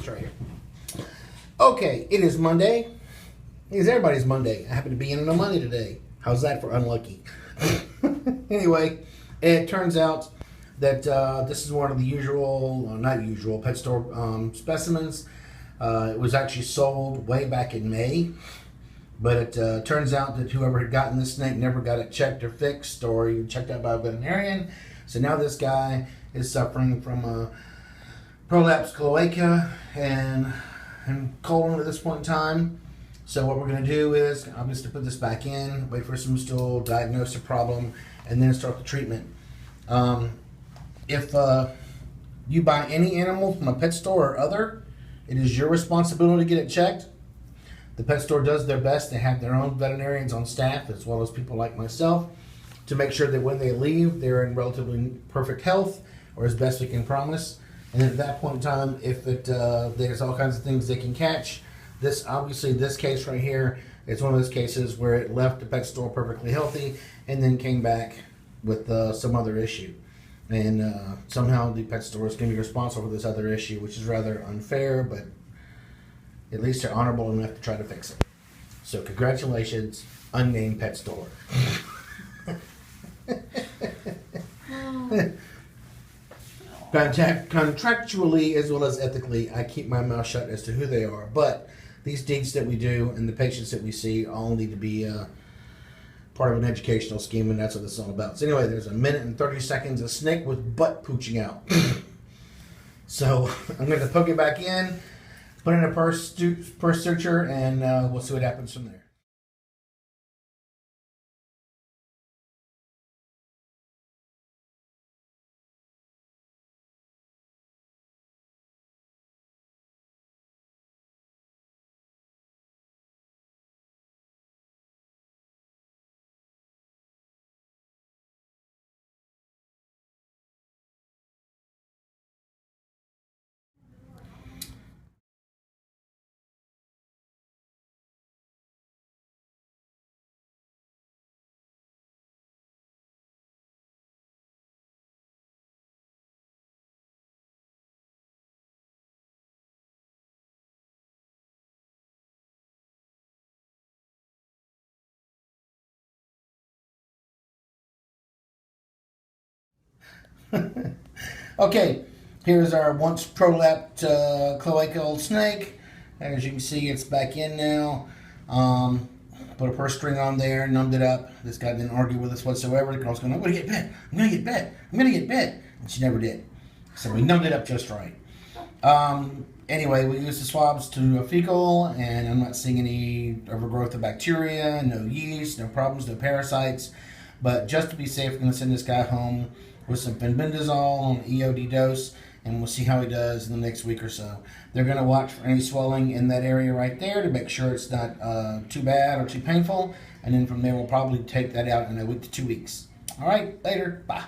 right here. Okay, it is Monday. It is everybody's Monday. I happen to be in on a Monday today. How's that for unlucky? Anyway, it turns out that this is one of the usual, not usual, pet store specimens. It was actually sold way back in May. But it turns out that whoever had gotten this snake never got it checked or fixed or even checked out by a veterinarian. So now this guy is suffering from a prolapsed cloaca and colon at this point in time. So what we're going to do is obviously put this back in, wait for some stool, diagnose the problem, and then start the treatment. If you buy any animal from a pet store or other, it is your responsibility to get it checked. The pet store does their best. They have their own veterinarians on staff, as well as people like myself, to make sure that when they leave, they're in relatively perfect health, or as best we can promise. And then at that point in time, if there's all kinds of things they can catch, this case right here is one of those cases where it left the pet store perfectly healthy and then came back with some other issue. And somehow the pet store is going to be responsible for this other issue, which is rather unfair, but at least they're honorable enough to try to fix it. So congratulations, unnamed pet store. Contractually as well as ethically, I keep my mouth shut as to who they are. But these deeds that we do and the patients that we see all need to be part of an educational scheme, and that's what this is all about. So anyway, there's a minute and 30 seconds of snake with butt pooching out. So I'm going to poke it back in, put in a purse searcher, and we'll see what happens from there. Okay, here's our once prolapsed cloaca old snake. As you can see, it's back in now. Put a purse string on there, numbed it up. This guy didn't argue with us whatsoever. The girl's going, I'm going to get bit. I'm going to get bit. I'm going to get bit. And she never did. So we numbed it up just right. Anyway, we used the swabs to fecal, and I'm not seeing any overgrowth of bacteria, no yeast, no problems, no parasites. But just to be safe, we're going to send this guy home with some fenbendazole on EOD dose, and we'll see how he does in the next week or so. They're going to watch for any swelling in that area right there to make sure it's not too bad or too painful, and then from there we'll probably take that out in a week to 2 weeks. All right, later, bye.